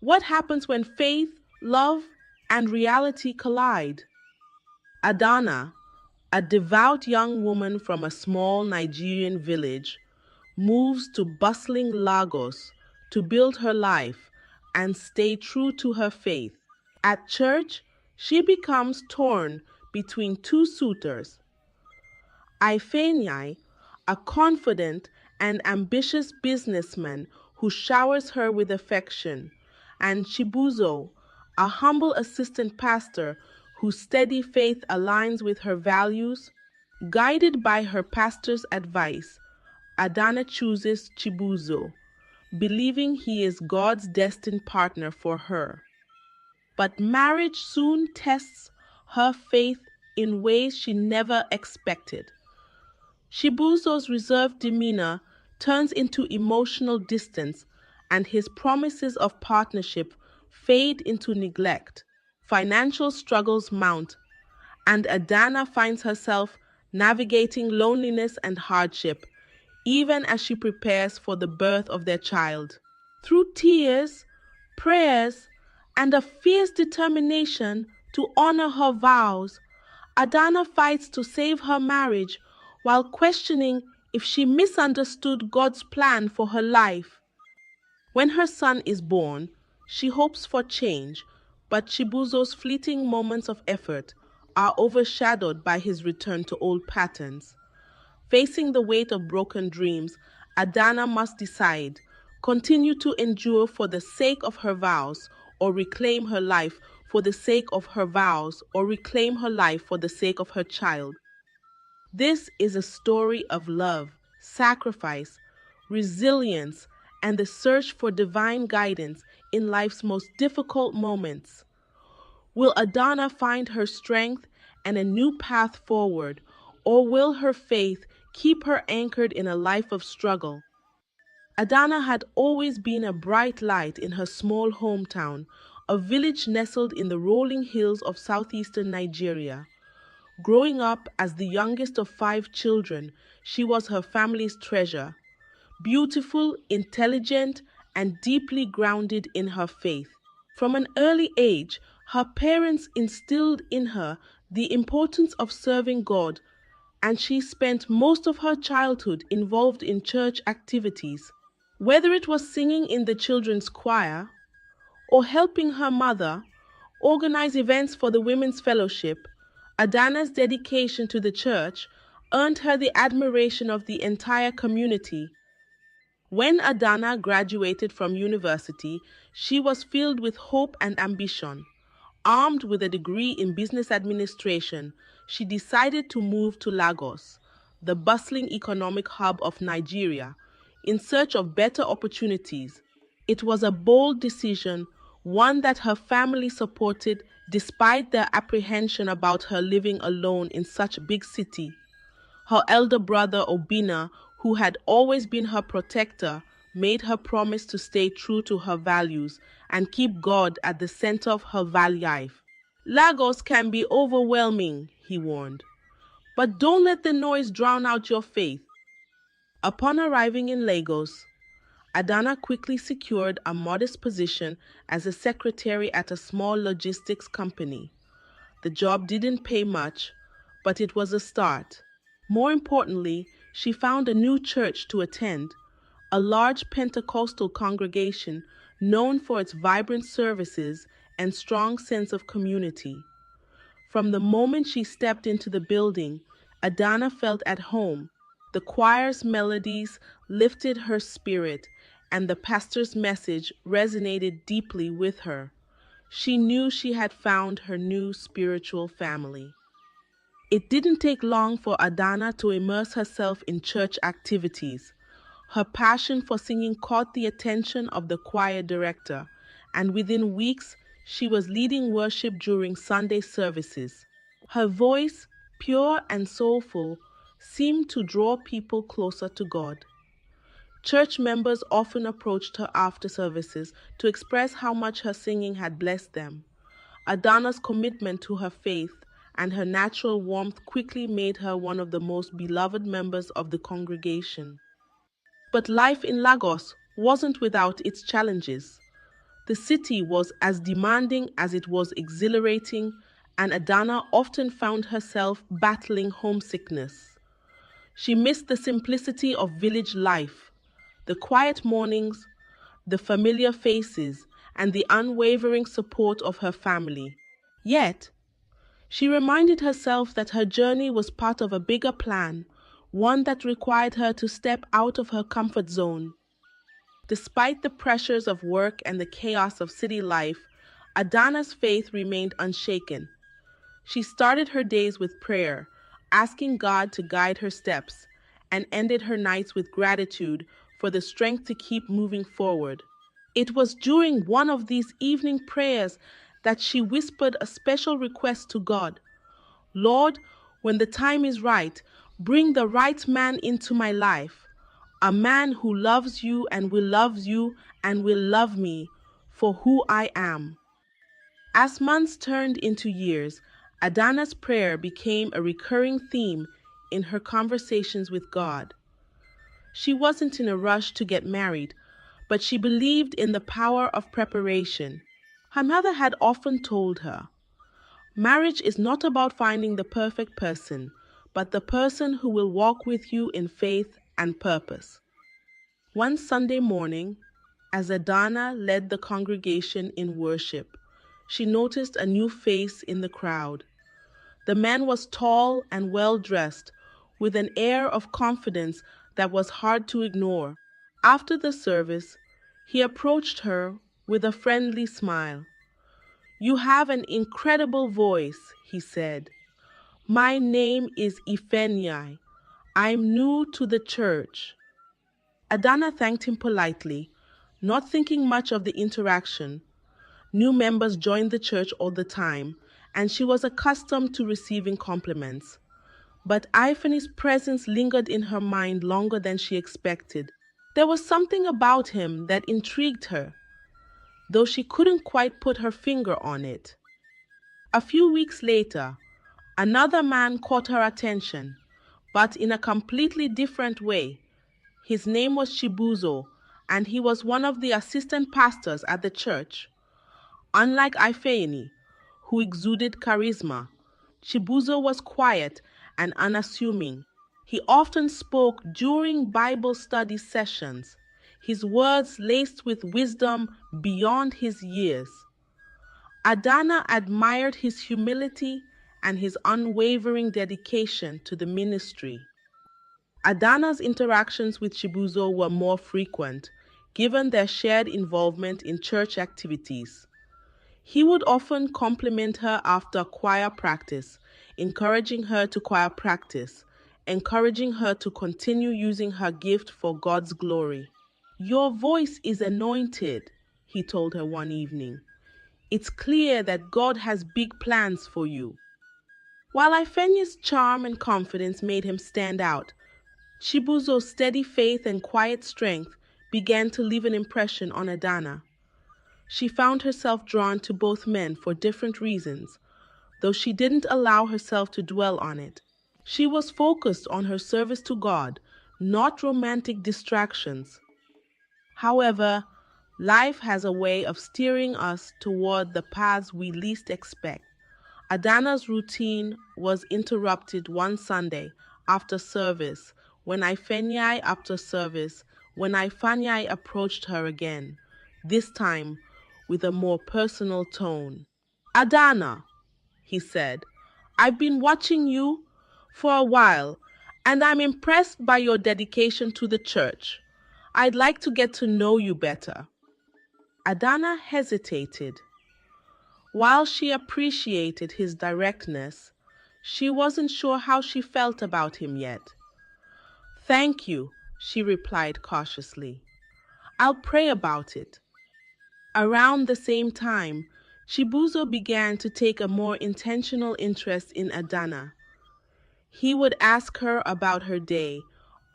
What happens when faith, love, and reality collide? Adanna, a devout young woman from a small Nigerian village, moves to bustling Lagos to build her life and stay true to her faith. At church, she becomes torn between two suitors: Ifeanyi, a confident and ambitious businessman who showers her with affection, and Chibuzo, a humble assistant pastor whose steady faith aligns with her values. Guided by her pastor's advice, Adanna chooses Chibuzo, believing he is God's destined partner for her. But marriage soon tests her faith in ways she never expected. Chibuzo's reserved demeanor turns into emotional distance, and his promises of partnership fade into neglect. Financial struggles mount, and Adanna finds herself navigating loneliness and hardship, even as she prepares for the birth of their child. Through tears, prayers, and a fierce determination to honor her vows, Adanna fights to save her marriage while questioning if she misunderstood God's plan for her life. When her son is born, she hopes for change, but Chibuzo's fleeting moments of effort are overshadowed by his return to old patterns. Facing the weight of broken dreams, Adanna must decide: continue to endure for the sake of her vows, or reclaim her life for the sake of her vows, or reclaim her life for the sake of her child. This is a story of love, sacrifice, resilience, and the search for divine guidance in life's most difficult moments. Will Adanna find her strength and a new path forward, or will her faith keep her anchored in a life of struggle? Adanna had always been a bright light in her small hometown, a village nestled in the rolling hills of southeastern Nigeria. Growing up as the youngest of 5 children, she was her family's treasure. Beautiful, intelligent, and deeply grounded in her faith. From an early age, her parents instilled in her the importance of serving God, and she spent most of her childhood involved in church activities. Whether it was singing in the children's choir or helping her mother organize events for the Women's Fellowship, Adanna's dedication to the church earned her the admiration of the entire community. When Adanna graduated from university, she was filled with hope and ambition. Armed with a degree in business administration, she decided to move to Lagos, the bustling economic hub of Nigeria, in search of better opportunities. It was a bold decision, one that her family supported despite their apprehension about her living alone in such a big city. Her elder brother Obinna, who had always been her protector, made her promise to stay true to her values and keep God at the center of her life. Lagos can be overwhelming, he warned, but don't let the noise drown out your faith. Upon arriving in Lagos, Adanna quickly secured a modest position as a secretary at a small logistics company. The job didn't pay much, but it was a start. More importantly, she found a new church to attend, a large Pentecostal congregation known for its vibrant services and strong sense of community. From the moment she stepped into the building, Adanna felt at home. The choir's melodies lifted her spirit, and the pastor's message resonated deeply with her. She knew she had found her new spiritual family. It didn't take long for Adanna to immerse herself in church activities. Her passion for singing caught the attention of the choir director, and within weeks, she was leading worship during Sunday services. Her voice, pure and soulful, seemed to draw people closer to God. Church members often approached her after services to express how much her singing had blessed them. Adanna's commitment to her faith and her natural warmth quickly made her one of the most beloved members of the congregation. But life in Lagos wasn't without its challenges. The city was as demanding as it was exhilarating, and Adanna often found herself battling homesickness. She missed the simplicity of village life, the quiet mornings, the familiar faces, and the unwavering support of her family. Yet, she reminded herself that her journey was part of a bigger plan, one that required her to step out of her comfort zone. Despite the pressures of work and the chaos of city life, Adanna's faith remained unshaken. She started her days with prayer, asking God to guide her steps, and ended her nights with gratitude for the strength to keep moving forward. It was during one of these evening prayers that she whispered a special request to God. Lord, when the time is right, bring the right man into my life, a man who loves you and will love me for who I am. As months turned into years, Adanna's prayer became a recurring theme in her conversations with God. She wasn't in a rush to get married, but she believed in the power of preparation. Her mother had often told her, marriage is not about finding the perfect person, but the person who will walk with you in faith and purpose. One Sunday morning, as Adanna led the congregation in worship, she noticed a new face in the crowd. The man was tall and well dressed, with an air of confidence that was hard to ignore. After the service, he approached her with a friendly smile. You have an incredible voice, he said. My name is Ifeanyi. I'm new to the church. Adanna thanked him politely, not thinking much of the interaction. New members joined the church all the time, and she was accustomed to receiving compliments. But Ifeanyi's presence lingered in her mind longer than she expected. There was something about him that intrigued her, though she couldn't quite put her finger on it. A few weeks later, another man caught her attention, but in a completely different way. His name was Chibuzo, and he was one of the assistant pastors at the church. Unlike Ifeanyi, who exuded charisma, Chibuzo was quiet and unassuming. He often spoke during Bible study sessions, his words laced with wisdom beyond his years. Adanna admired his humility and his unwavering dedication to the ministry. Adanna's interactions with Chibuzo were more frequent, given their shared involvement in church activities. He would often compliment her after choir practice, encouraging her to continue using her gift for God's glory. Your voice is anointed, he told her one evening. It's clear that God has big plans for you. While Ifeanyi's charm and confidence made him stand out, Chibuzo's steady faith and quiet strength began to leave an impression on Adanna. She found herself drawn to both men for different reasons, though she didn't allow herself to dwell on it. She was focused on her service to God, not romantic distractions. However, life has a way of steering us toward the paths we least expect. Adanna's routine was interrupted one Sunday after service when Ifeanyi approached her again, this time with a more personal tone. Adanna, he said, I've been watching you for a while, and I'm impressed by your dedication to the church. I'd like to get to know you better. Adanna hesitated. While she appreciated his directness, she wasn't sure how she felt about him yet. Thank you, she replied cautiously. I'll pray about it. Around the same time, Chibuzo began to take a more intentional interest in Adanna. He would ask her about her day,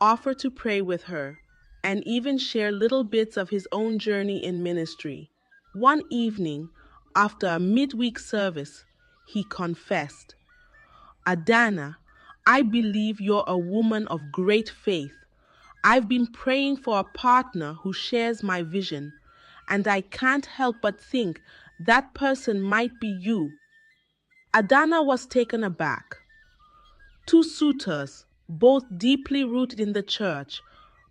offer to pray with her, and even share little bits of his own journey in ministry. One evening, after a midweek service, he confessed, Adanna, I believe you're a woman of great faith. I've been praying for a partner who shares my vision, and I can't help but think that person might be you." Adanna was taken aback. Two suitors, both deeply rooted in the church,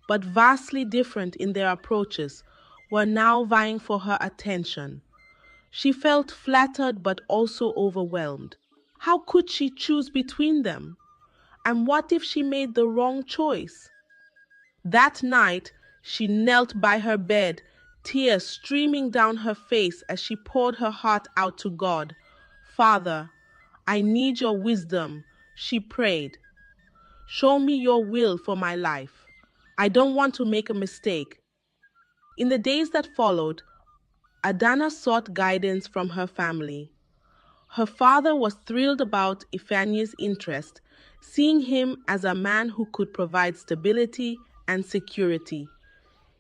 but vastly different in their approaches, were now vying for her attention. She felt flattered but also overwhelmed. How could she choose between them? And what if she made the wrong choice? That night, she knelt by her bed, tears streaming down her face as she poured her heart out to God. "Father, I need your wisdom," she prayed. "Show me your will for my life. I don't want to make a mistake." In the days that followed, Adanna sought guidance from her family. Her father was thrilled about Ifeanyi's interest, seeing him as a man who could provide stability and security.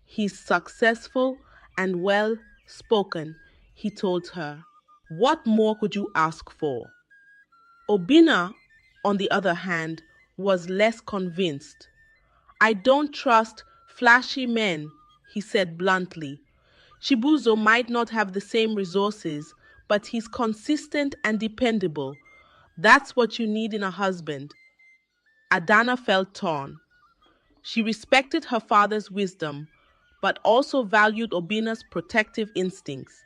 "He's successful and well spoken," he told her. "What more could you ask for?" Obinna, on the other hand, was less convinced. "I don't trust flashy men," he said bluntly. "Chibuzo might not have the same resources, but he's consistent and dependable. That's what you need in a husband." Adanna felt torn. She respected her father's wisdom, but also valued Obinna's protective instincts.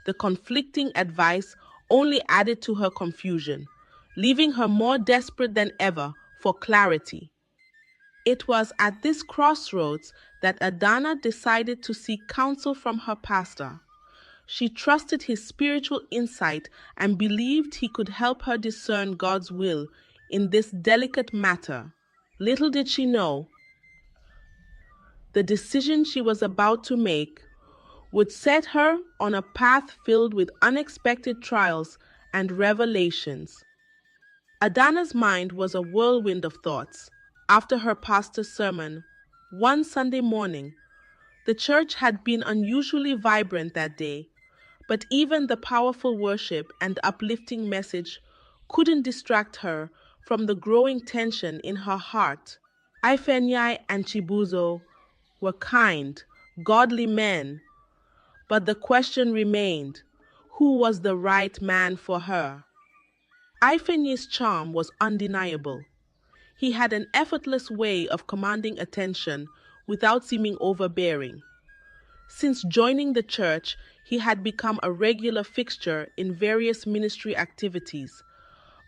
The conflicting advice only added to her confusion, leaving her more desperate than ever for clarity. It was at this crossroads that Adanna decided to seek counsel from her pastor. She trusted his spiritual insight and believed he could help her discern God's will in this delicate matter. Little did she know, the decision she was about to make would set her on a path filled with unexpected trials and revelations. Adanna's mind was a whirlwind of thoughts. After her pastor's sermon, one Sunday morning, the church had been unusually vibrant that day, but even the powerful worship and uplifting message couldn't distract her from the growing tension in her heart. Ifeanyi and Chibuzo were kind, godly men, but the question remained, who was the right man for her? Ifeanyi's charm was undeniable. He had an effortless way of commanding attention without seeming overbearing. Since joining the church, he had become a regular fixture in various ministry activities,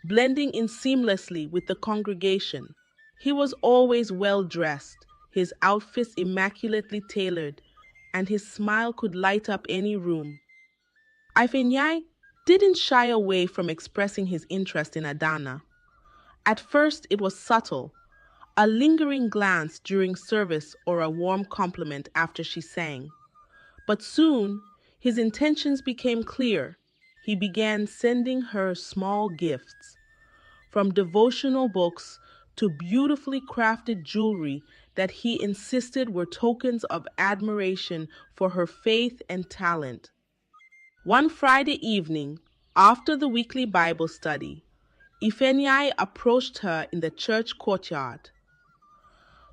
blending in seamlessly with the congregation. He was always well dressed, his outfits immaculately tailored, and his smile could light up any room. Ifeanyi didn't shy away from expressing his interest in Adanna. At first, it was subtle, a lingering glance during service or a warm compliment after she sang. But soon, his intentions became clear. He began sending her small gifts, from devotional books to beautifully crafted jewelry that he insisted were tokens of admiration for her faith and talent. One Friday evening, after the weekly Bible study, Ifeanyi approached her in the church courtyard.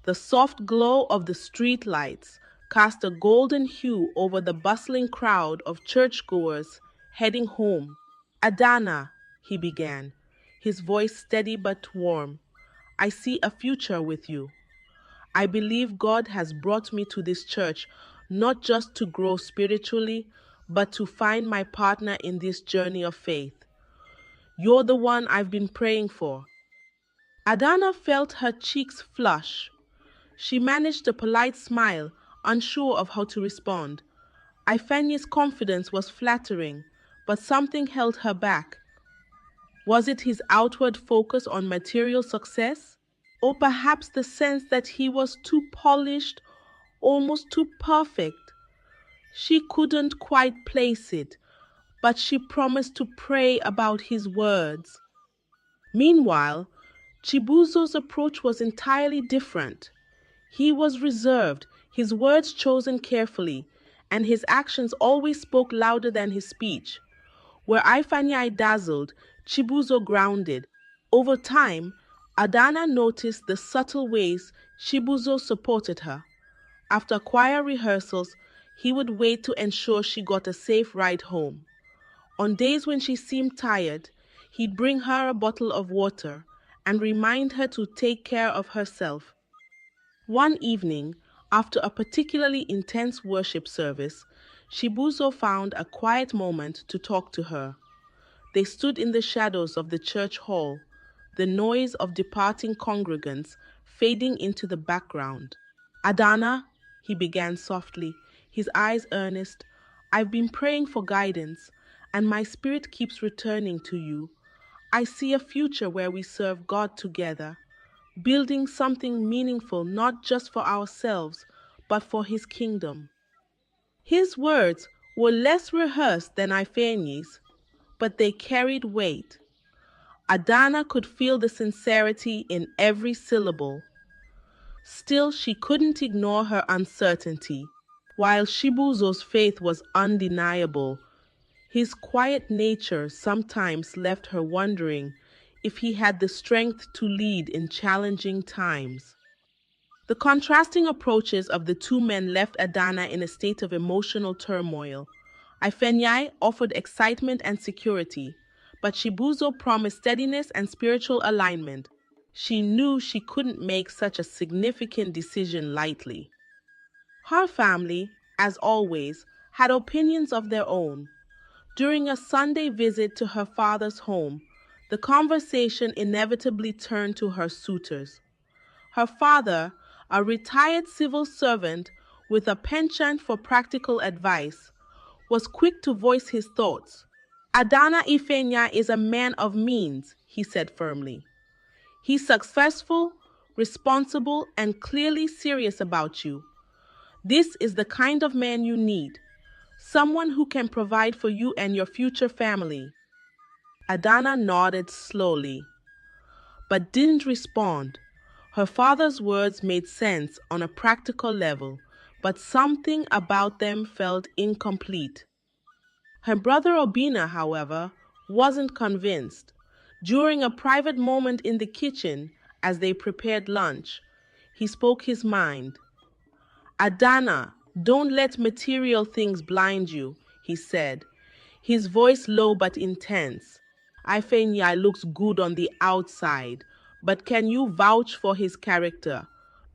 The soft glow of the street lights cast a golden hue over the bustling crowd of churchgoers heading home. "Adanna," he began, his voice steady but warm, "I see a future with you. I believe God has brought me to this church not just to grow spiritually, but to find my partner in this journey of faith. You're the one I've been praying for." Adanna felt her cheeks flush. She managed a polite smile, unsure of how to respond. Ifeanyi's confidence was flattering, but something held her back. Was it his outward focus on material success? Or perhaps the sense that he was too polished, almost too perfect? She couldn't quite place it, but she promised to pray about his words. Meanwhile, Chibuzo's approach was entirely different. He was reserved, his words chosen carefully, and his actions always spoke louder than his speech. Where Ifeanyi dazzled, Chibuzo grounded. Over time, Adanna noticed the subtle ways Chibuzo supported her. After choir rehearsals, he would wait to ensure she got a safe ride home. On days when she seemed tired, he'd bring her a bottle of water and remind her to take care of herself. One evening, after a particularly intense worship service, Chibuzo found a quiet moment to talk to her. They stood in the shadows of the church hall, the noise of departing congregants fading into the background. Adanna, he began softly, his eyes earnest, I've been praying for guidance, and my spirit keeps returning to you. I see a future where we serve God together, building something meaningful not just for ourselves, but for His kingdom. His words were less rehearsed than Ifeanyi's, but they carried weight. Adanna could feel the sincerity in every syllable. Still, she couldn't ignore her uncertainty. While Chibuzo's faith was undeniable, his quiet nature sometimes left her wondering if he had the strength to lead in challenging times. The contrasting approaches of the two men left Adanna in a state of emotional turmoil. Ifeanyi offered excitement and security, but Chibuzo promised steadiness and spiritual alignment. She knew she couldn't make such a significant decision lightly. Her family, as always, had opinions of their own. During a Sunday visit to her father's home, the conversation inevitably turned to her suitors. Her father, a retired civil servant with a penchant for practical advice, was quick to voice his thoughts. Adanna Ifeanyi is a man of means, he said firmly. He's successful, responsible, and clearly serious about you. This is the kind of man you need, someone who can provide for you and your future family. Adanna nodded slowly, but didn't respond. Her father's words made sense on a practical level, but something about them felt incomplete. Her brother Obina, however, wasn't convinced. During a private moment in the kitchen, as they prepared lunch, he spoke his mind. Adanna, don't let material things blind you, he said, his voice low but intense. Ifeanyi looks good on the outside, but can you vouch for his character?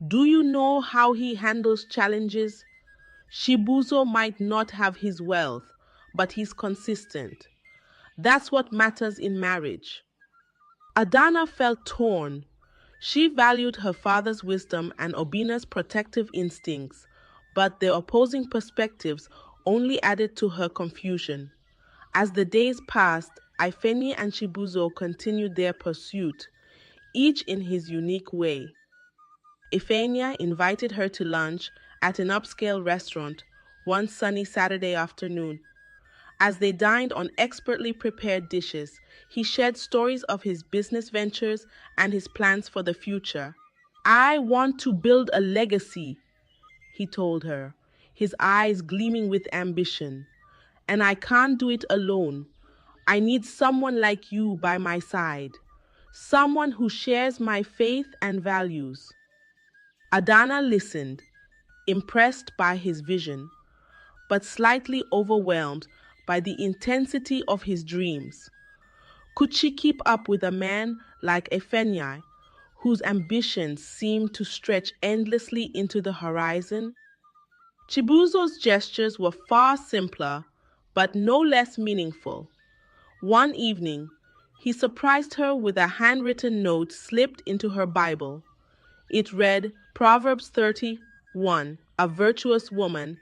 Do you know how he handles challenges? Chibuzo might not have his wealth, but he's consistent. That's what matters in marriage. Adanna felt torn. She valued her father's wisdom and Obina's protective instincts, but their opposing perspectives only added to her confusion. As the days passed, Ifeanyi and Chibuzo continued their pursuit, each in his unique way. Ifeanyi invited her to lunch at an upscale restaurant one sunny Saturday afternoon. As they dined on expertly prepared dishes, he shared stories of his business ventures and his plans for the future. I want to build a legacy, he told her, his eyes gleaming with ambition. And I can't do it alone. I need someone like you by my side, someone who shares my faith and values. Adanna listened, impressed by his vision, but slightly overwhelmed by the intensity of his dreams. Could she keep up with a man like Ifeanyi, whose ambitions seemed to stretch endlessly into the horizon? Chibuzo's gestures were far simpler, but no less meaningful. One evening, he surprised her with a handwritten note slipped into her Bible. It read, Proverbs 30:1, a virtuous woman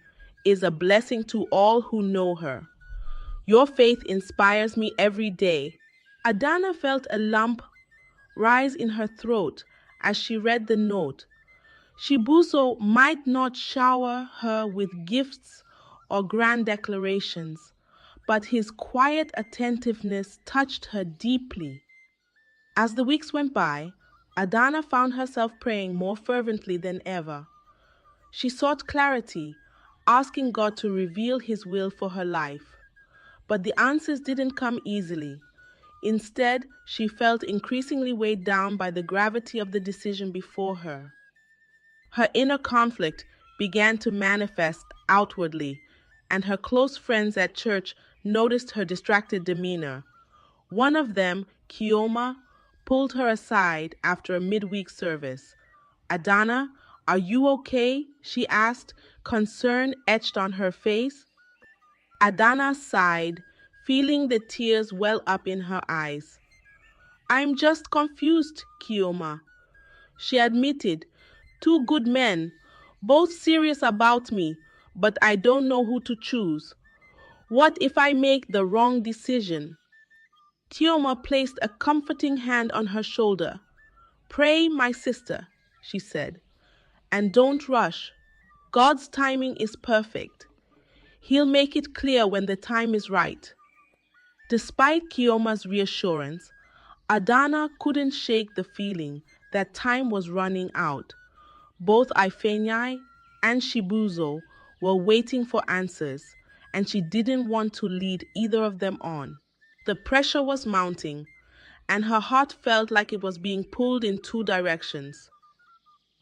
is a blessing to all who know her. Your faith inspires me every day. Adanna felt a lump rise in her throat as she read the note. Chibuzo might not shower her with gifts or grand declarations, but his quiet attentiveness touched her deeply. As the weeks went by, Adanna found herself praying more fervently than ever. She sought clarity, asking God to reveal His will for her life. But the answers didn't come easily. Instead, she felt increasingly weighed down by the gravity of the decision before her. Her inner conflict began to manifest outwardly, and her close friends at church noticed her distracted demeanor. One of them, Kioma, pulled her aside after a midweek service. Adanna, are you okay? She asked, concern etched on her face. Adanna sighed, feeling the tears well up in her eyes. I'm just confused, Kioma, she admitted. Two good men, both serious about me, but I don't know who to choose. What if I make the wrong decision? Kioma placed a comforting hand on her shoulder. Pray, my sister, she said, and don't rush. God's timing is perfect. He'll make it clear when the time is right. Despite Kioma's reassurance, Adanna couldn't shake the feeling that time was running out. Both Ifeanyi and Chibuzo were waiting for answers, and she didn't want to lead either of them on. The pressure was mounting, and her heart felt like it was being pulled in two directions.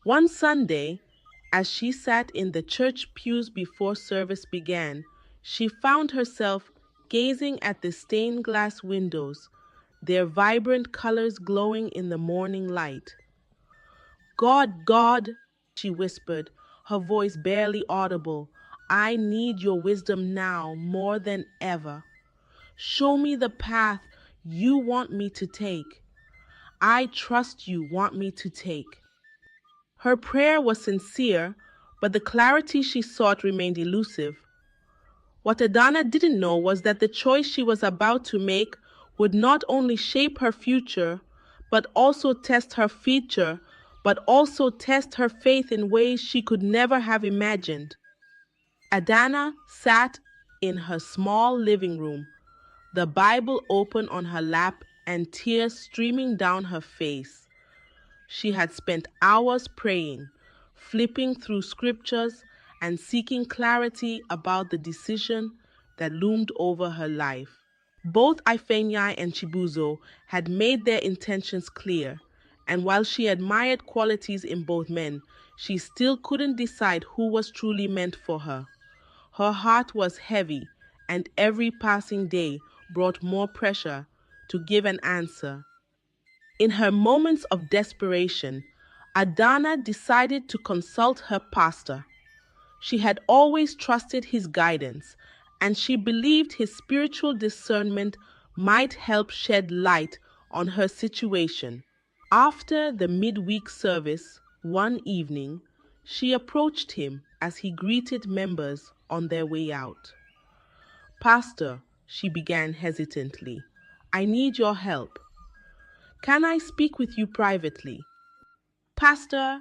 One Sunday, as she sat in the church pews before service began, she found herself gazing at the stained glass windows, their vibrant colors glowing in the morning light. God, she whispered, her voice barely audible, I need your wisdom now more than ever. Show me the path you want me to take. I trust you want me to take. Her prayer was sincere, but the clarity she sought remained elusive. What Adanna didn't know was that the choice she was about to make would not only shape her future, but also test her faith in ways she could never have imagined. Adanna sat in her small living room, the Bible open on her lap and tears streaming down her face. She had spent hours praying, flipping through scriptures, and seeking clarity about the decision that loomed over her life. Both Ifeanyi and Chibuzo had made their intentions clear, and while she admired qualities in both men, she still couldn't decide who was truly meant for her. Her heart was heavy, and every passing day brought more pressure to give an answer. In her moments of desperation, Adanna decided to consult her pastor. She had always trusted his guidance, and she believed his spiritual discernment might help shed light on her situation. After the midweek service, one evening, she approached him as he greeted members on their way out. Pastor, she began hesitantly, I need your help. Can I speak with you privately? Pastor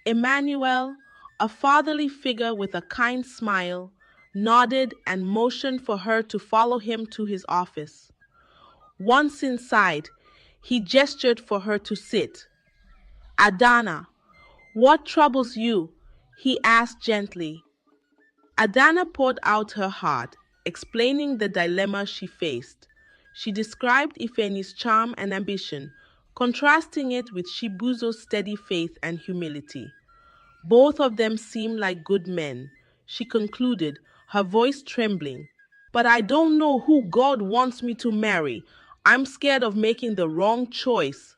Emmanuel, a fatherly figure with a kind smile, nodded and motioned for her to follow him to his office. Once inside, he gestured for her to sit. Adanna, what troubles you? He asked gently. Adanna poured out her heart, explaining the dilemma she faced. She described Ifeanyi's charm and ambition, contrasting it with Chibuzo's steady faith and humility. Both of them seemed like good men, she concluded, her voice trembling. But I don't know who God wants me to marry. I'm scared of making the wrong choice.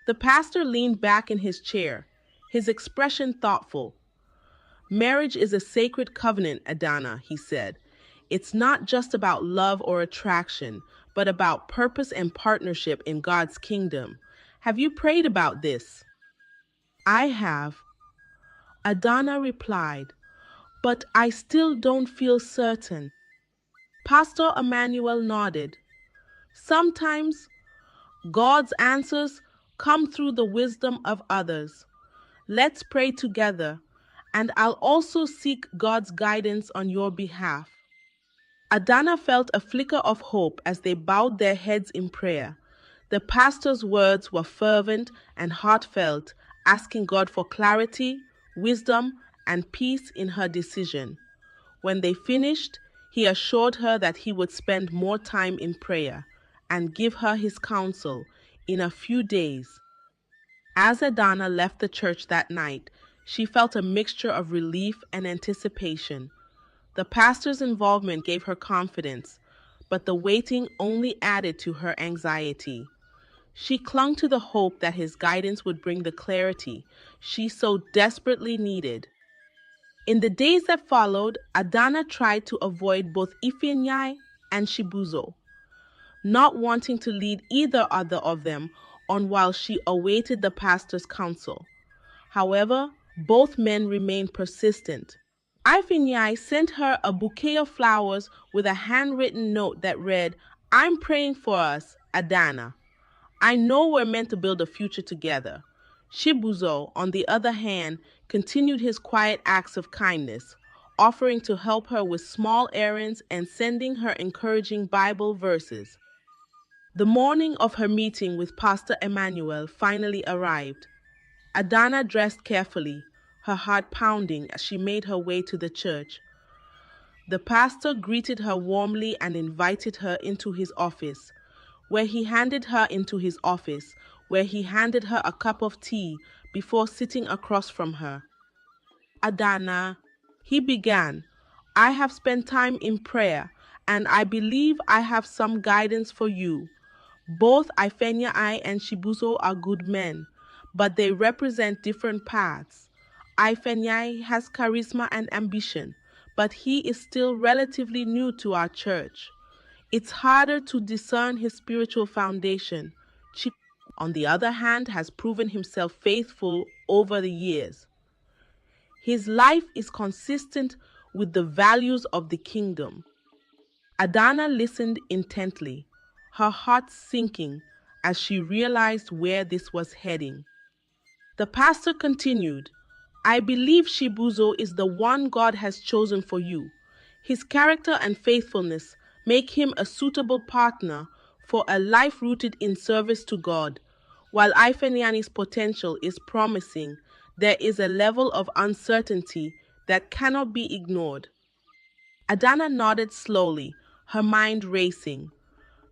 The pastor leaned back in his chair, his expression thoughtful. Marriage is a sacred covenant, Adanna, he said. It's not just about love or attraction, but about purpose and partnership in God's kingdom. Have you prayed about this? I have, Adanna replied, but I still don't feel certain. Pastor Emmanuel nodded. Sometimes God's answers come through the wisdom of others. Let's pray together, and I'll also seek God's guidance on your behalf. Adanna felt a flicker of hope as they bowed their heads in prayer. The pastor's words were fervent and heartfelt, asking God for clarity, wisdom, and peace in her decision. When they finished, he assured her that he would spend more time in prayer and give her his counsel in a few days. As Adanna left the church that night, she felt a mixture of relief and anticipation. The pastor's involvement gave her confidence, but the waiting only added to her anxiety. She clung to the hope that his guidance would bring the clarity she so desperately needed. In the days that followed, Adanna tried to avoid both Ifeanyi and Chibuzo, not wanting to lead either other of them on while she awaited the pastor's counsel. However, both men remained persistent. Ifeanyi sent her a bouquet of flowers with a handwritten note that read, "I'm praying for us, Adanna. I know we're meant to build a future together." Chibuzo, on the other hand, continued his quiet acts of kindness, offering to help her with small errands and sending her encouraging Bible verses. The morning of her meeting with Pastor Emmanuel finally arrived. Adanna dressed carefully, her heart pounding as she made her way to the church. The pastor greeted her warmly and invited her into his office, where he handed her a cup of tea before sitting across from her. "Adanna," he began, "I have spent time in prayer, and I believe I have some guidance for you. Both Ifeanyi and Chibuzo are good men, but they represent different paths. Ifeanyi has charisma and ambition, but he is still relatively new to our church. It's harder to discern his spiritual foundation. Chibuzo, on the other hand, has proven himself faithful over the years. His life is consistent with the values of the kingdom." Adanna listened intently, her heart sinking as she realized where this was heading. The pastor continued, "I believe Chibuzo is the one God has chosen for you. His character and faithfulness make him a suitable partner for a life rooted in service to God. While Ifeanyi's potential is promising, there is a level of uncertainty that cannot be ignored." Adanna nodded slowly, her mind racing.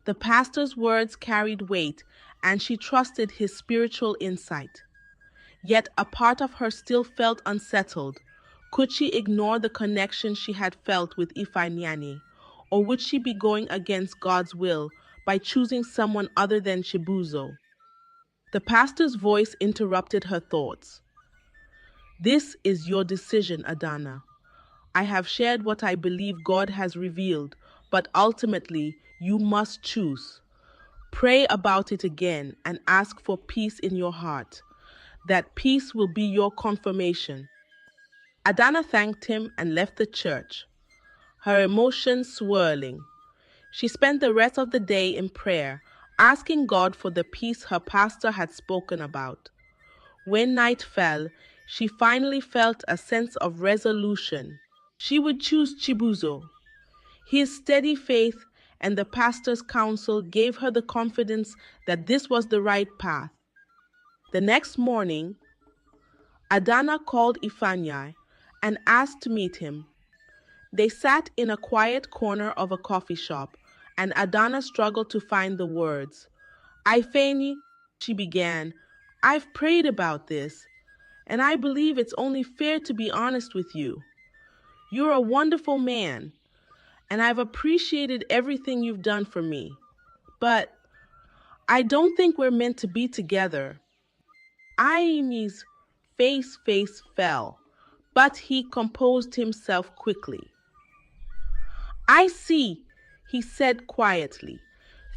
The pastor's words carried weight, and she trusted his spiritual insight. Yet a part of her still felt unsettled. Could she ignore the connection she had felt with Ifeanyi, or would she be going against God's will by choosing someone other than Chibuzo? The pastor's voice interrupted her thoughts. "This is your decision, Adanna. I have shared what I believe God has revealed, but ultimately you must choose. Pray about it again and ask for peace in your heart. That peace will be your confirmation." Adanna thanked him and left the church, her emotions swirling. She spent the rest of the day in prayer, asking God for the peace her pastor had spoken about. When night fell, she finally felt a sense of resolution. She would choose Chibuzo. His steady faith and the pastor's counsel gave her the confidence that this was the right path. The next morning, Adanna called Ifeanyi and asked to meet him. They sat in a quiet corner of a coffee shop, and Adanna struggled to find the words. "Ifeanyi," she began, "I've prayed about this, and I believe it's only fair to be honest with you. You're a wonderful man, and I've appreciated everything you've done for me. But I don't think we're meant to be together." Ifeanyi's face fell, but he composed himself quickly. "I see," he said quietly.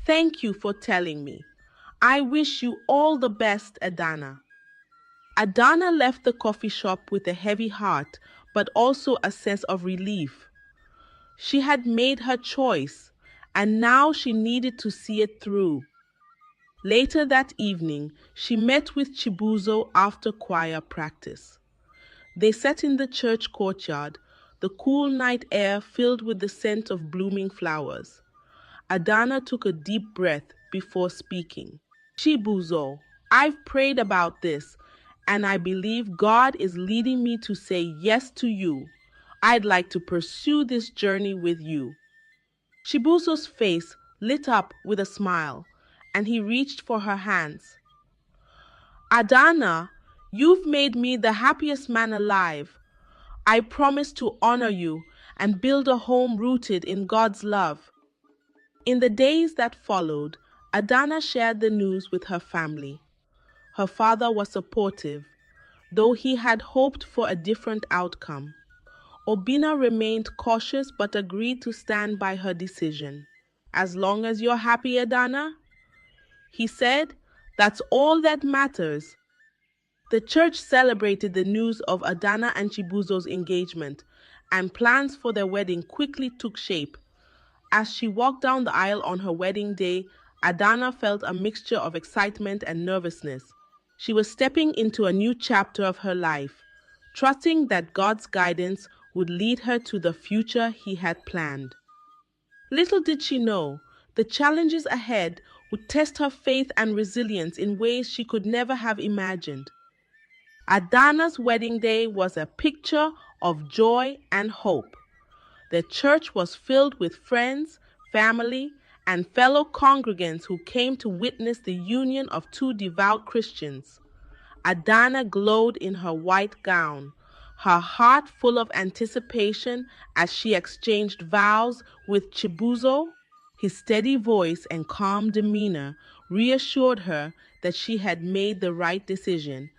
"Thank you for telling me. I wish you all the best, Adanna." Adanna left the coffee shop with a heavy heart, but also a sense of relief. She had made her choice, and now she needed to see it through. Later that evening, she met with Chibuzo after choir practice. They sat in the church courtyard, the cool night air filled with the scent of blooming flowers. Adanna took a deep breath before speaking. "Chibuzo, I've prayed about this, and I believe God is leading me to say yes to you. I'd like to pursue this journey with you." Chibuzo's face lit up with a smile, and he reached for her hands. "Adanna, You've made me the happiest man alive. I promise to honor you and build a home rooted in God's love. In the days that followed, Adanna shared the news with her family. Her father was supportive, though he had hoped for a different outcome. Obina remained cautious but agreed to stand by her decision. As long as you're happy, Adanna, he said, that's all that matters. The church celebrated the news of Adanna and Chibuzo's engagement, and plans for their wedding quickly took shape. As she walked down the aisle on her wedding day, Adanna felt a mixture of excitement and nervousness. She was stepping into a new chapter of her life, trusting that God's guidance would lead her to the future He had planned. Little did she know, the challenges ahead would test her faith and resilience in ways she could never have imagined. Adanna's wedding day was a picture of joy and hope. The church was filled with friends, family, and fellow congregants who came to witness the union of two devout Christians. Adanna glowed in her white gown, her heart full of anticipation as she exchanged vows with Chibuzo. His steady voice and calm demeanor reassured her that she had made the right decision.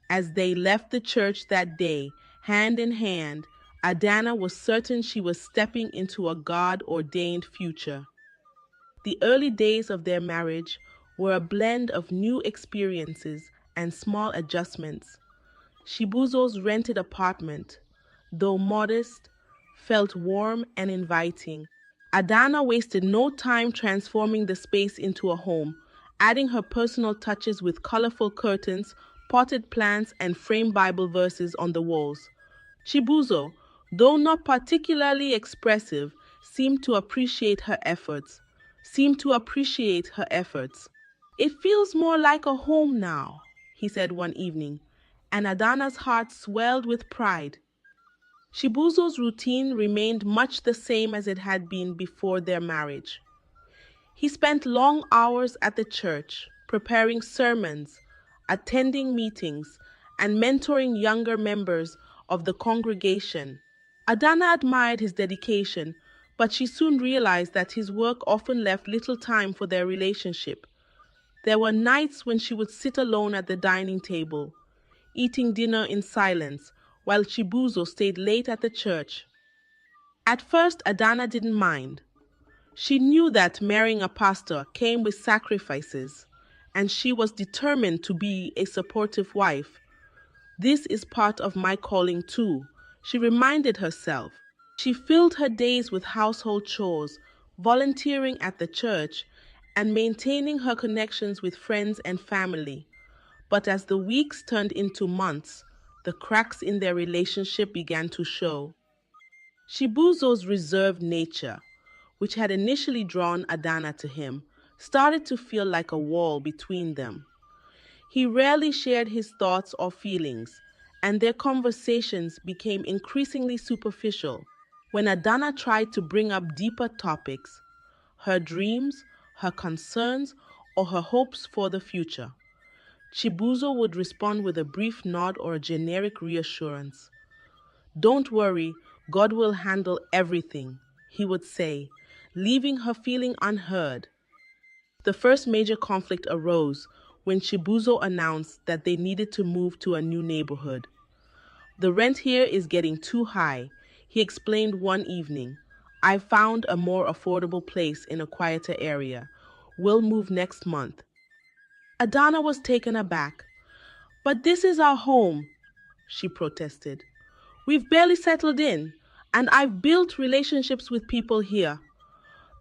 As they left the church that day, hand in hand, Adanna was certain she was stepping into a God-ordained future. The early days of their marriage were a blend of new experiences and small adjustments. Chibuzo's rented apartment, though modest, felt warm and inviting. Adanna wasted no time transforming the space into a home, adding her personal touches with colorful curtains, potted plants, and framed Bible verses on the walls. Chibuzo, though not particularly expressive, seemed to appreciate her efforts. It feels more like a home now, he said one evening, and Adanna's heart swelled with pride. Chibuzo's routine remained much the same as it had been before their marriage. He spent long hours at the church, preparing sermons, attending meetings, and mentoring younger members of the congregation. Adanna admired his dedication, but she soon realized that his work often left little time for their relationship. There were nights when she would sit alone at the dining table, eating dinner in silence, while Chibuzo stayed late at the church. At first, Adanna didn't mind. She knew that marrying a pastor came with sacrifices, and she was determined to be a supportive wife. This is part of my calling too, she reminded herself. She filled her days with household chores, volunteering at the church, and maintaining her connections with friends and family. But as the weeks turned into months, the cracks in their relationship began to show. Chibuzo's reserved nature, which had initially drawn Adanna to him, started to feel like a wall between them. He rarely shared his thoughts or feelings, and their conversations became increasingly superficial. When Adanna tried to bring up deeper topics, her dreams, her concerns, or her hopes for the future, Chibuzo would respond with a brief nod or a generic reassurance. Don't worry, God will handle everything, he would say, leaving her feeling unheard. The first major conflict arose when Chibuzo announced that they needed to move to a new neighborhood. The rent here is getting too high, he explained one evening. I found a more affordable place in a quieter area. We'll move next month. Adanna was taken aback. But this is our home, she protested. We've barely settled in, and I've built relationships with people here.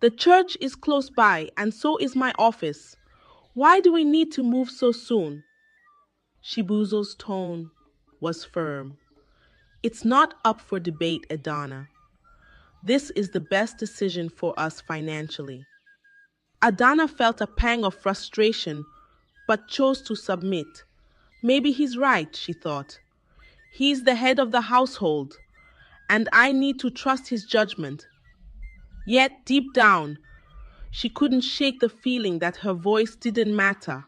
The church is close by, and so is my office. Why do we need to move so soon? Chibuzo's tone was firm. It's not up for debate, Adanna. This is the best decision for us financially. Adanna felt a pang of frustration, but chose to submit. Maybe he's right, she thought. He's the head of the household, and I need to trust his judgment. Yet, deep down, she couldn't shake the feeling that her voice didn't matter.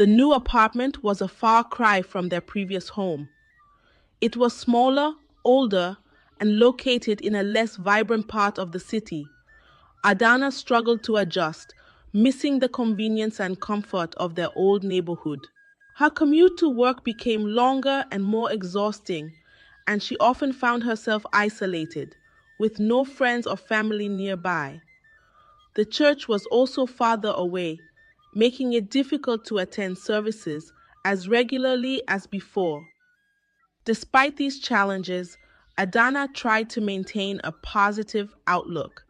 The new apartment was a far cry from their previous home. It was smaller, older, and located in a less vibrant part of the city. Adanna struggled to adjust, missing the convenience and comfort of their old neighborhood. Her commute to work became longer and more exhausting, and she often found herself isolated, with no friends or family nearby. The church was also farther away, making it difficult to attend services as regularly as before. Despite these challenges, Adanna tried to maintain a positive outlook.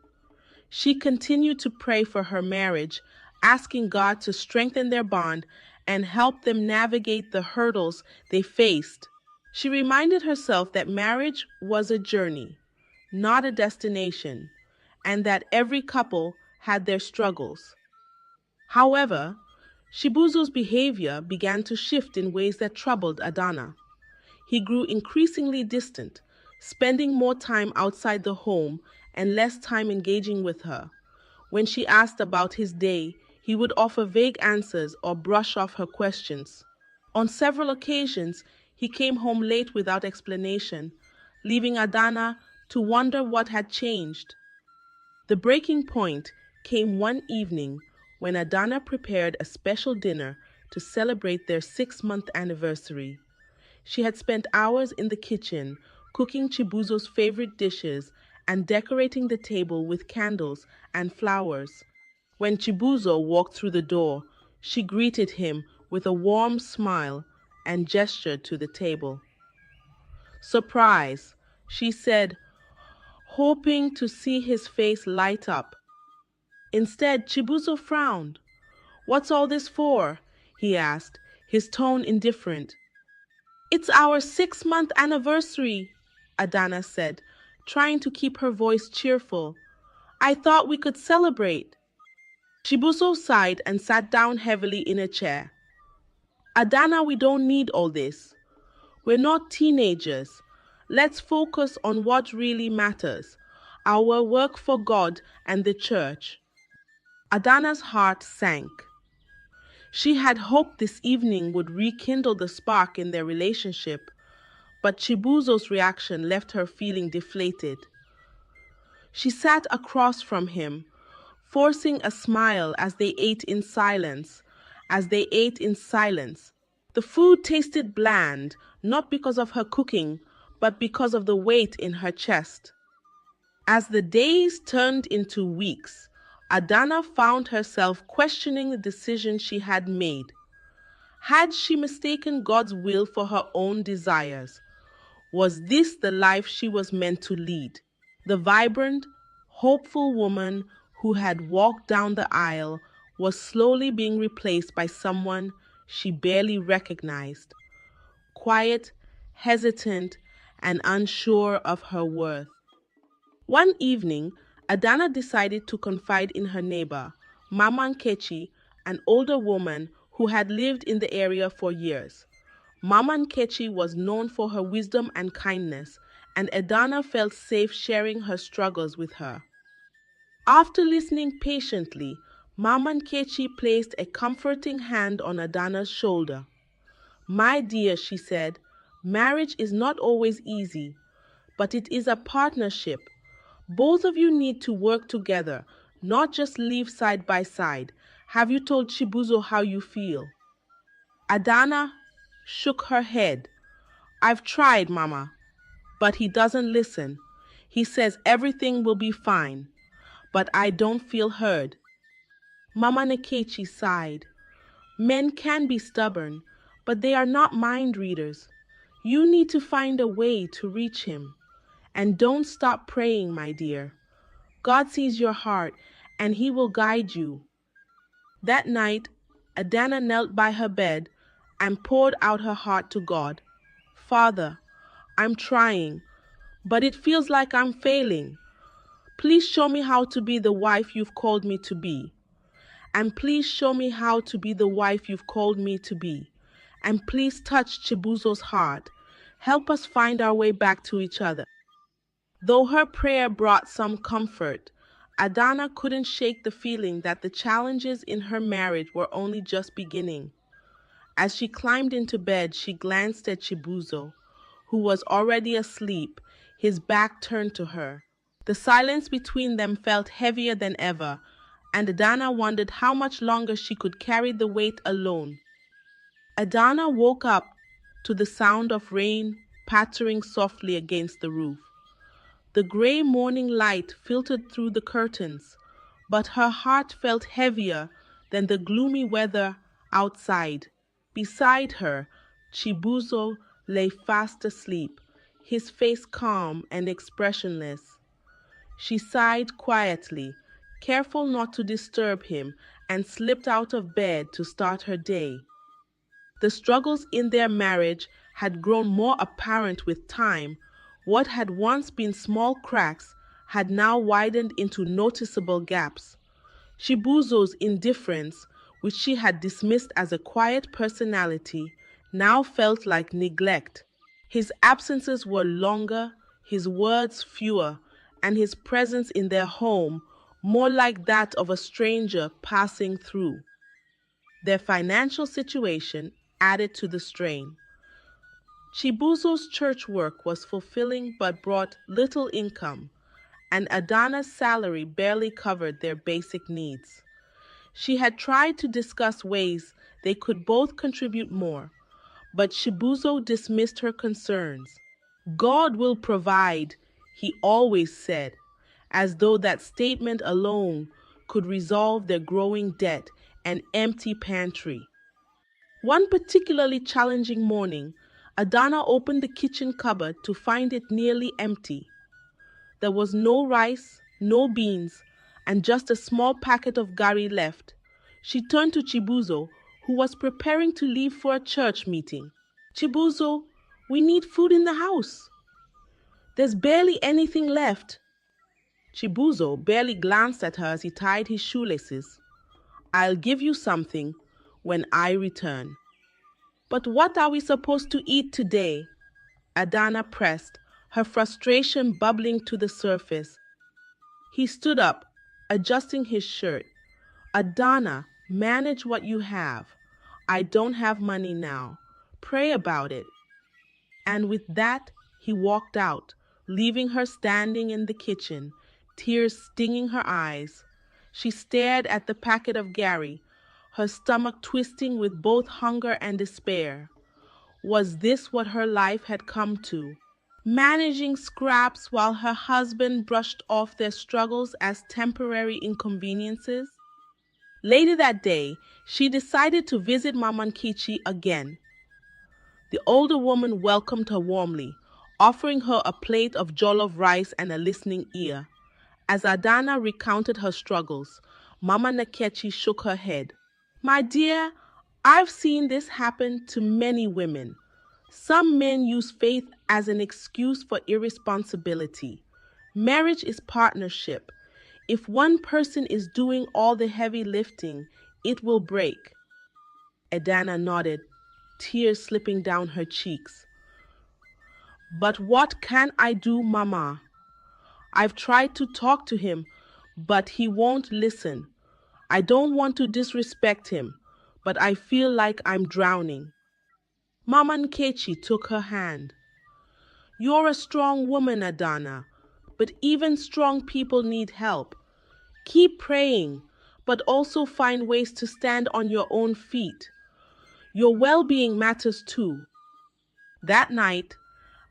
She continued to pray for her marriage, asking God to strengthen their bond and help them navigate the hurdles they faced. She reminded herself that marriage was a journey, not a destination, and that every couple had their struggles. However, Chibuzo's behavior began to shift in ways that troubled Adanna. He grew increasingly distant, spending more time outside the home and less time engaging with her. When she asked about his day, he would offer vague answers or brush off her questions. On several occasions, he came home late without explanation, leaving Adanna to wonder what had changed. The breaking point came one evening when Adanna prepared a special dinner to celebrate their 6-month anniversary. She had spent hours in the kitchen, cooking Chibuzo's favorite dishes and decorating the table with candles and flowers. When Chibuzo walked through the door, she greeted him with a warm smile and gestured to the table. "Surprise," she said, hoping to see his face light up. Instead, Chibuzo frowned. "What's all this for?" he asked, his tone indifferent. "It's our 6-month anniversary," Adanna said, trying to keep her voice cheerful. "I thought we could celebrate." Chibuzo sighed and sat down heavily in a chair. "Adanna, we don't need all this. We're not teenagers. Let's focus on what really matters, our work for God and the church." Adanna's heart sank. She had hoped this evening would rekindle the spark in their relationship, but Chibuzo's reaction left her feeling deflated. She sat across from him, forcing a smile as they ate in silence. The food tasted bland, not because of her cooking, but because of the weight in her chest. As the days turned into weeks, Adanna found herself questioning the decision she had made. Had she mistaken God's will for her own desires? Was this the life she was meant to lead? The vibrant, hopeful woman who had walked down the aisle was slowly being replaced by someone she barely recognized, quiet, hesitant, and unsure of her worth. One evening, Adanna decided to confide in her neighbor, Mama Nkechi, an older woman who had lived in the area for years. Mama Nkechi was known for her wisdom and kindness, and Adanna felt safe sharing her struggles with her. After listening patiently, Mama Nkechi placed a comforting hand on Adanna's shoulder. "My dear," she said, "marriage is not always easy, but it is a partnership. Both of you need to work together, not just live side by side. Have you told Chibuzo how you feel?" Adanna shook her head. "I've tried, Mama, but he doesn't listen. He says everything will be fine, but I don't feel heard." Mama Nkechi sighed. "Men can be stubborn, but they are not mind readers. You need to find a way to reach him. And don't stop praying, my dear. God sees your heart, and he will guide you." That night, Adanna knelt by her bed and poured out her heart to God. "Father, I'm trying, but it feels like I'm failing. Please show me how to be the wife you've called me to be. And please show me how to be the wife you've called me to be. And please touch Chibuzo's heart. Help us find our way back to each other." Though her prayer brought some comfort, Adanna couldn't shake the feeling that the challenges in her marriage were only just beginning. As she climbed into bed, she glanced at Chibuzo, who was already asleep, his back turned to her. The silence between them felt heavier than ever, and Adanna wondered how much longer she could carry the weight alone. Adanna woke up to the sound of rain pattering softly against the roof. The gray morning light filtered through the curtains, but her heart felt heavier than the gloomy weather outside. Beside her, Chibuzo lay fast asleep, his face calm and expressionless. She sighed quietly, careful not to disturb him, and slipped out of bed to start her day. The struggles in their marriage had grown more apparent with time. What had once been small cracks had now widened into noticeable gaps. Chibuzo's indifference, which she had dismissed as a quiet personality, now felt like neglect. His absences were longer, his words fewer, and his presence in their home more like that of a stranger passing through. Their financial situation added to the strain. Chibuzo's church work was fulfilling but brought little income, and Adanna's salary barely covered their basic needs. She had tried to discuss ways they could both contribute more, but Chibuzo dismissed her concerns. God will provide, he always said, as though that statement alone could resolve their growing debt and empty pantry. One particularly challenging morning, Adanna opened the kitchen cupboard to find it nearly empty. There was no rice, no beans, and just a small packet of gari left. She turned to Chibuzo, who was preparing to leave for a church meeting. Chibuzo, we need food in the house. There's barely anything left. Chibuzo barely glanced at her as he tied his shoelaces. I'll give you something when I return. But what are we supposed to eat today? Adanna pressed, her frustration bubbling to the surface. He stood up, adjusting his shirt. Adanna, manage what you have. I don't have money now. Pray about it. And with that, he walked out, leaving her standing in the kitchen, tears stinging her eyes. She stared at the packet of gari, her stomach twisting with both hunger and despair. Was this what her life had come to? Managing scraps while her husband brushed off their struggles as temporary inconveniences? Later that day, she decided to visit Mama Nkechi again. The older woman welcomed her warmly, offering her a plate of jollof rice and a listening ear. As Adanna recounted her struggles, Mama Nkechi shook her head. My dear, I've seen this happen to many women. Some men use faith as an excuse for irresponsibility. Marriage is partnership. If one person is doing all the heavy lifting, it will break. Adanna nodded, tears slipping down her cheeks. But what can I do, Mama? I've tried to talk to him, but he won't listen. I don't want to disrespect him, but I feel like I'm drowning. Mama Nkechi took her hand. You're a strong woman, Adanna, but even strong people need help. Keep praying, but also find ways to stand on your own feet. Your well-being matters too. That night,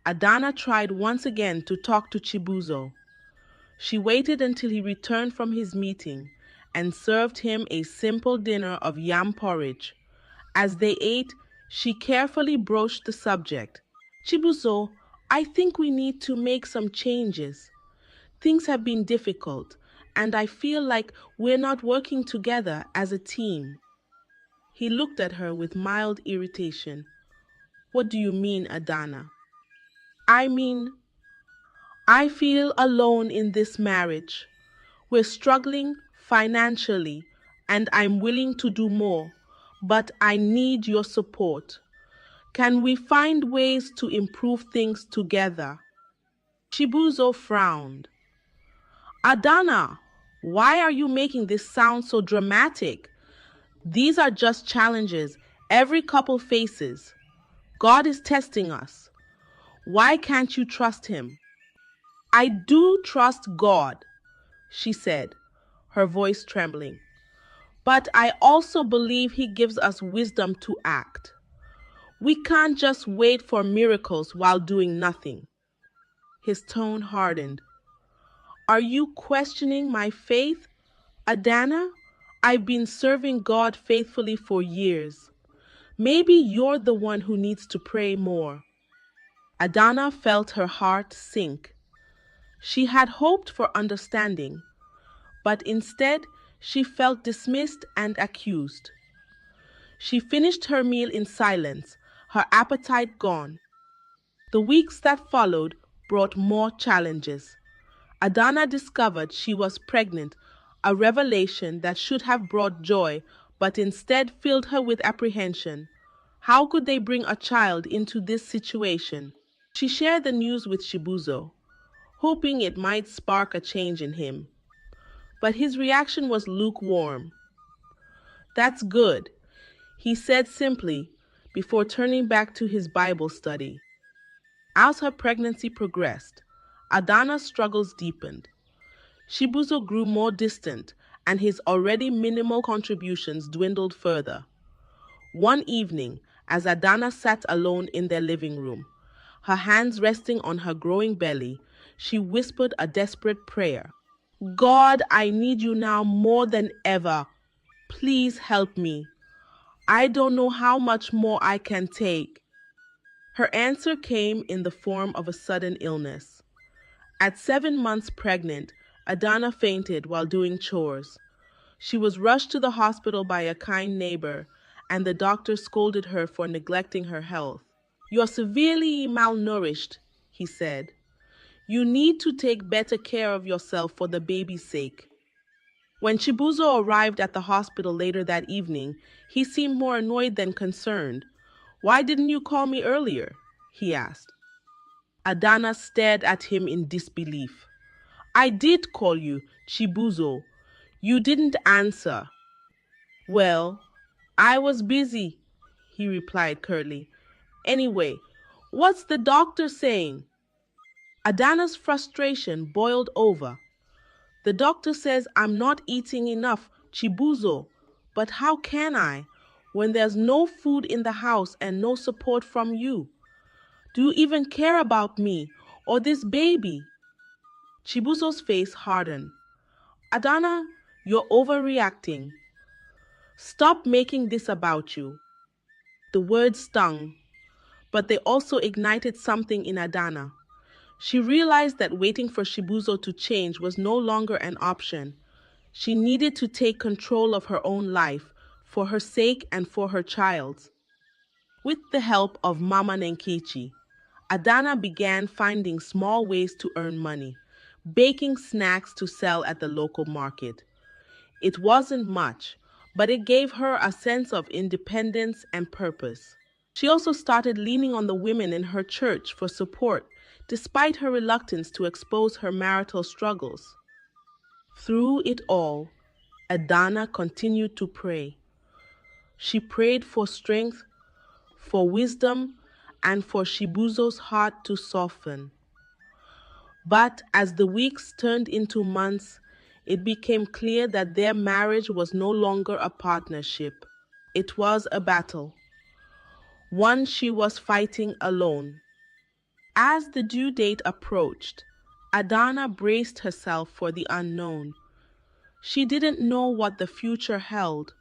Adanna tried once again to talk to Chibuzo. She waited until he returned from his meeting and served him a simple dinner of yam porridge. As they ate, she carefully broached the subject. Chibuzo, I think we need to make some changes. Things have been difficult, and I feel like we're not working together as a team. He looked at her with mild irritation. What do you mean, Adanna? I mean, I feel alone in this marriage. We're struggling financially, and I'm willing to do more, but I need your support. Can we find ways to improve things together? Chibuzo frowned. Adanna, why are you making this sound so dramatic? These are just challenges. Every couple faces. God is testing us. Why can't you trust Him? I do trust God, she said, her voice trembling. But I also believe He gives us wisdom to act. We can't just wait for miracles while doing nothing. His tone hardened. Are you questioning my faith, Adanna? I've been serving God faithfully for years. Maybe you're the one who needs to pray more. Adanna felt her heart sink. She had hoped for understanding, but instead she felt dismissed and accused. She finished her meal in silence, her appetite gone. The weeks that followed brought more challenges. Adanna discovered she was pregnant, a revelation that should have brought joy, but instead filled her with apprehension. How could they bring a child into this situation? She shared the news with Chibuzo, hoping it might spark a change in him. But his reaction was lukewarm. That's good, he said simply, before turning back to his Bible study. As her pregnancy progressed, Adanna's struggles deepened. Chibuzo grew more distant, and his already minimal contributions dwindled further. One evening, as Adanna sat alone in their living room, her hands resting on her growing belly, she whispered a desperate prayer. God, I need you now more than ever. Please help me. I don't know how much more I can take. Her answer came in the form of a sudden illness. At 7 months pregnant, Adanna fainted while doing chores. She was rushed to the hospital by a kind neighbor, and the doctor scolded her for neglecting her health. You're severely malnourished, he said. You need to take better care of yourself for the baby's sake. When Chibuzo arrived at the hospital later that evening, he seemed more annoyed than concerned. Why didn't you call me earlier? He asked. Adanna stared at him in disbelief. I did call you, Chibuzo. You didn't answer. Well, I was busy, he replied curtly. Anyway, what's the doctor saying? Adanna's frustration boiled over. The doctor says I'm not eating enough, Chibuzo. But how can I, when there's no food in the house and no support from you? Do you even care about me or this baby? Chibuzo's face hardened. Adanna, you're overreacting. Stop making this about you. The words stung, but they also ignited something in Adanna. She realized that waiting for Chibuzo to change was no longer an option. She needed to take control of her own life, for her sake and for her child's. With the help of Mama Nenkichi, Adanna began finding small ways to earn money, baking snacks to sell at the local market. It wasn't much, but it gave her a sense of independence and purpose. She also started leaning on the women in her church for support, despite her reluctance to expose her marital struggles. Through it all, Adanna continued to pray. She prayed for strength, for wisdom, and for Shibuzo's heart to soften. But as the weeks turned into months, it became clear that their marriage was no longer a partnership. It was a battle, one she was fighting alone. As the due date approached, Adanna braced herself for the unknown. She didn't know what the future held,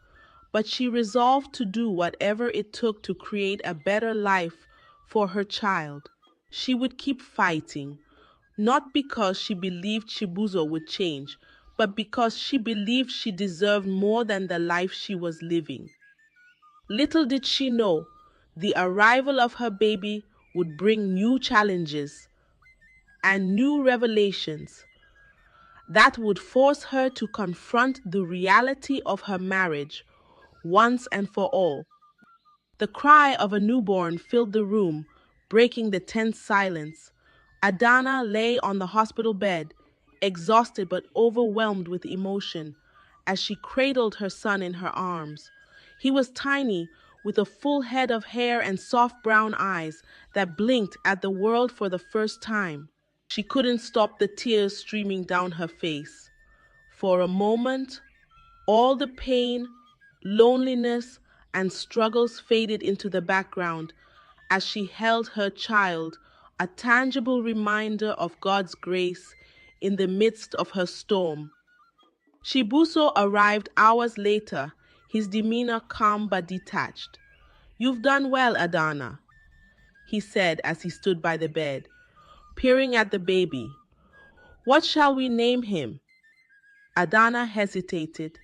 but she resolved to do whatever it took to create a better life for her child. She would keep fighting, not because she believed Chibuzo would change, but because she believed she deserved more than the life she was living. Little did she know, the arrival of her baby would bring new challenges and new revelations that would force her to confront the reality of her marriage once and for all. The cry of a newborn filled the room, breaking the tense silence. Adanna lay on the hospital bed, exhausted but overwhelmed with emotion, as she cradled her son in her arms. He was tiny, with a full head of hair and soft brown eyes that blinked at the world for the first time. She couldn't stop the tears streaming down her face. For a moment, all the pain, loneliness, and struggles faded into the background as she held her child, a tangible reminder of God's grace in the midst of her storm. Chibuzo arrived hours later, his demeanor calm but detached. "You've done well, Adanna," he said as he stood by the bed, peering at the baby. "What shall we name him?" Adanna hesitated.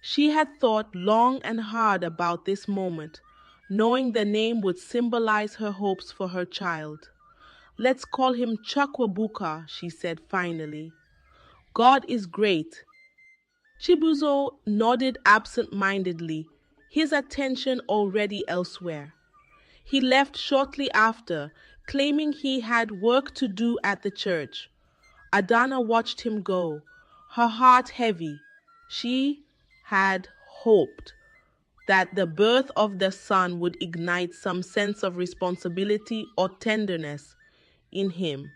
She had thought long and hard about this moment, knowing the name would symbolize her hopes for her child. "Let's call him Chakwabuka," she said finally. "God is great." Chibuzo nodded absent-mindedly, his attention already elsewhere. He left shortly after, claiming he had work to do at the church. Adanna watched him go, her heart heavy. She had hoped that the birth of the son would ignite some sense of responsibility or tenderness in him.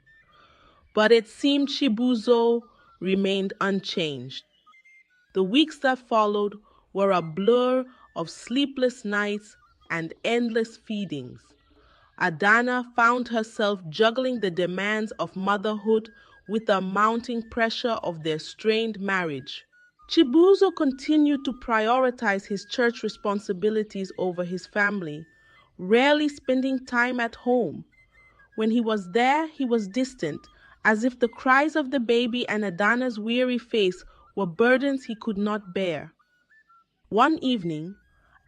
But it seemed Chibuzo remained unchanged. The weeks that followed were a blur of sleepless nights and endless feedings. Adanna found herself juggling the demands of motherhood with the mounting pressure of their strained marriage. Chibuzo continued to prioritize his church responsibilities over his family, rarely spending time at home. When he was there, he was distant, as if the cries of the baby and Adanna's weary face were burdens he could not bear. One evening,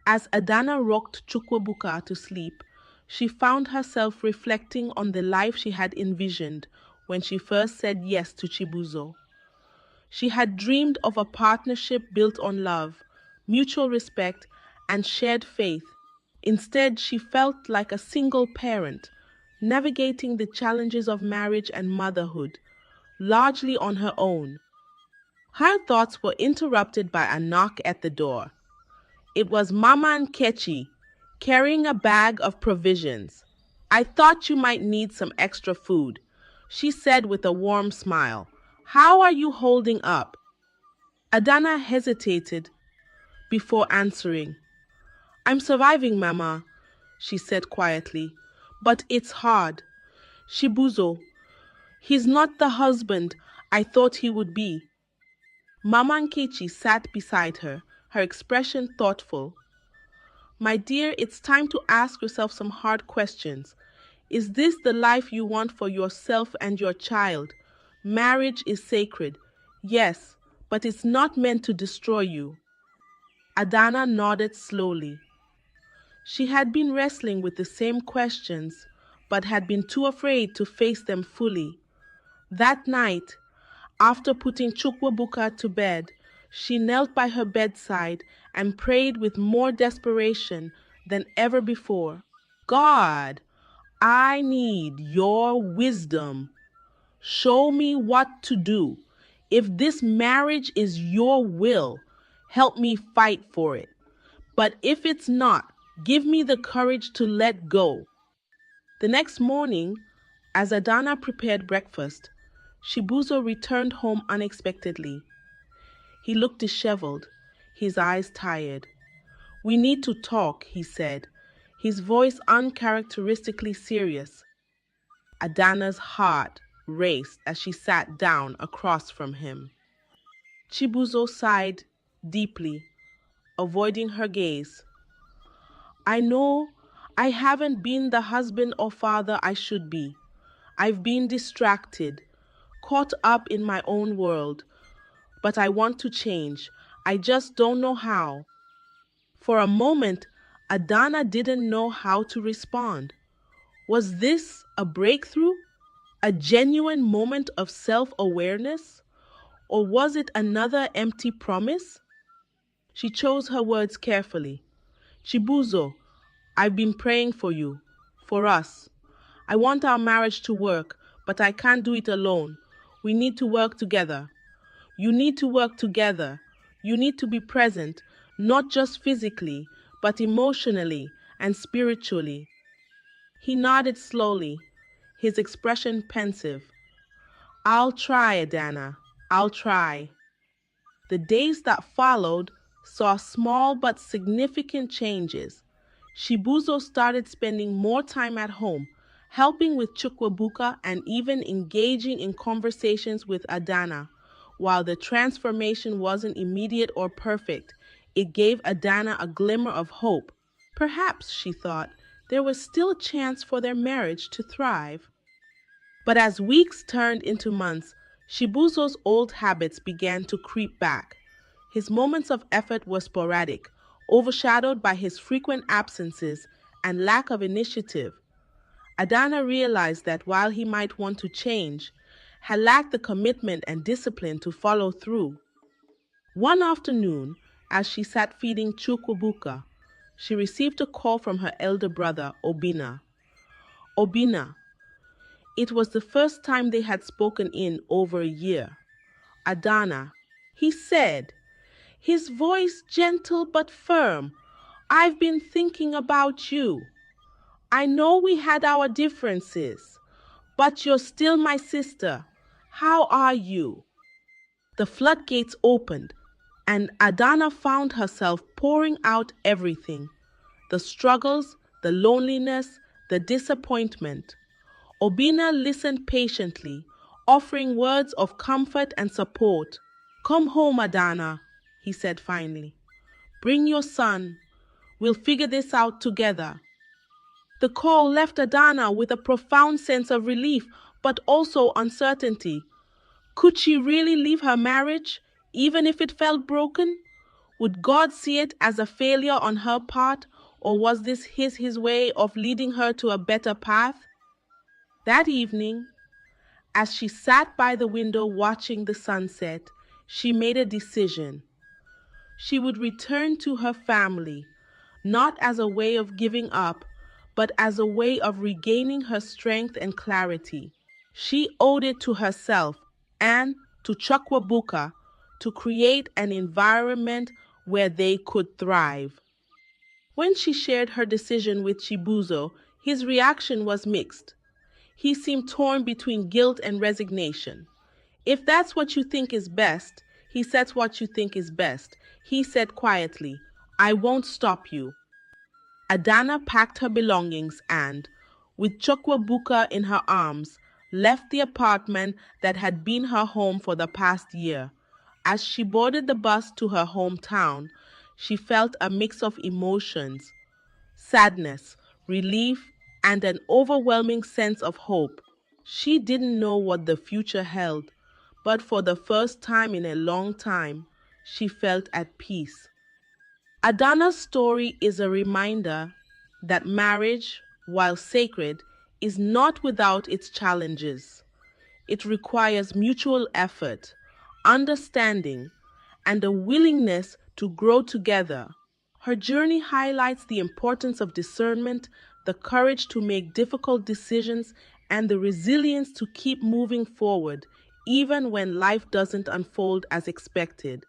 as Adanna rocked Chukwabuka to sleep, she found herself reflecting on the life she had envisioned when she first said yes to Chibuzo. She had dreamed of a partnership built on love, mutual respect, and shared faith. Instead, she felt like a single parent, navigating the challenges of marriage and motherhood, largely on her own. Her thoughts were interrupted by a knock at the door. It was Mama Nkechi, carrying a bag of provisions. "I thought you might need some extra food," she said with a warm smile. "How are you holding up?" Adanna hesitated before answering. "I'm surviving, Mama," she said quietly. "But it's hard. Chibuzo, he's not the husband I thought he would be." Mama Nkechi sat beside her, her expression thoughtful. "My dear, it's time to ask yourself some hard questions. Is this the life you want for yourself and your child? Marriage is sacred, yes, but it's not meant to destroy you." Adanna nodded slowly. She had been wrestling with the same questions, but had been too afraid to face them fully. That night, after putting Chukwabuka to bed, she knelt by her bedside and prayed with more desperation than ever before. "God, I need your wisdom. Show me what to do. If this marriage is your will, help me fight for it. But if it's not, give me the courage to let go." The next morning, as Adanna prepared breakfast, Chibuzo returned home unexpectedly. He looked disheveled, his eyes tired. "We need to talk," he said, his voice uncharacteristically serious. Adanna's heart raced as she sat down across from him. Chibuzo sighed deeply, avoiding her gaze. "I know I haven't been the husband or father I should be. I've been distracted, caught up in my own world. But I want to change. I just don't know how." For a moment, Adanna didn't know how to respond. Was this a breakthrough? A genuine moment of self-awareness? Or was it another empty promise? She chose her words carefully. "Chibuzo, I've been praying for you, for us. I want our marriage to work, but I can't do it alone. We need to work together. You need to work together. You need to be present, not just physically, but emotionally and spiritually. He nodded slowly, his expression pensive. I'll try, Adanna. I'll try. The days that followed saw small but significant changes. Chibuzo started spending more time at home, helping with Chukwuebuka and even engaging in conversations with Adanna. While the transformation wasn't immediate or perfect, it gave Adanna a glimmer of hope. Perhaps, she thought, there was still a chance for their marriage to thrive. But as weeks turned into months, Shibuzo's old habits began to creep back. His moments of effort were sporadic, overshadowed by his frequent absences and lack of initiative. Adanna realized that while he might want to change, he lacked the commitment and discipline to follow through. One afternoon, as she sat feeding Chukwuebuka, she received a call from her elder brother, Obinna. Obinna, it was the first time they had spoken in over a year. Adanna, he said, his voice gentle but firm, I've been thinking about you. I know we had our differences, but you're still my sister. How are you? The floodgates opened, and Adanna found herself pouring out everything: the struggles, the loneliness, the disappointment. Obinna listened patiently, offering words of comfort and support. Come home, Adanna, he said finally. Bring your son. We'll figure this out together. The call left Adanna with a profound sense of relief, but also uncertainty. Could she really leave her marriage, even if it felt broken? Would God see it as a failure on her part, or was this his way of leading her to a better path? That evening, as she sat by the window watching the sunset, she made a decision. She would return to her family, not as a way of giving up, but as a way of regaining her strength and clarity. She owed it to herself and to Chukwuebuka to create an environment where they could thrive. When she shared her decision with Chibuzo, his reaction was mixed. He seemed torn between guilt and resignation. If that's what you think is best, he said what you think is best. He said quietly, I won't stop you. Adanna packed her belongings and, with Chukwuebuka in her arms, left the apartment that had been her home for the past year. As she boarded the bus to her hometown, she felt a mix of emotions: sadness, relief, and an overwhelming sense of hope. She didn't know what the future held, but for the first time in a long time, she felt at peace. Adanna's story is a reminder that marriage, while sacred, is not without its challenges. It requires mutual effort, understanding, and a willingness to grow together. Her journey highlights the importance of discernment, the courage to make difficult decisions, and the resilience to keep moving forward, even when life doesn't unfold as expected.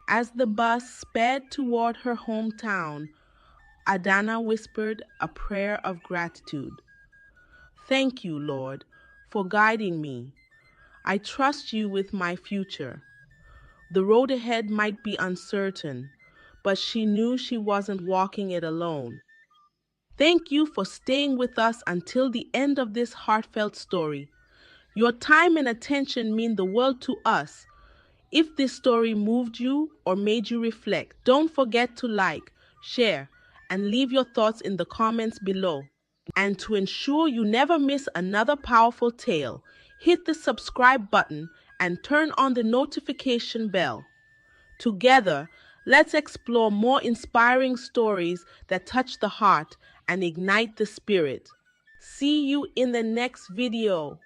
As the bus sped toward her hometown, Adanna whispered a prayer of gratitude. Thank you, Lord, for guiding me. I trust you with my future. The road ahead might be uncertain, but she knew she wasn't walking it alone. Thank you for staying with us until the end of this heartfelt story. Your time and attention mean the world to us. If this story moved you or made you reflect, don't forget to like, share, and leave your thoughts in the comments below. And to ensure you never miss another powerful tale, hit the subscribe button and turn on the notification bell. Together, let's explore more inspiring stories that touch the heart and ignite the spirit. See you in the next video.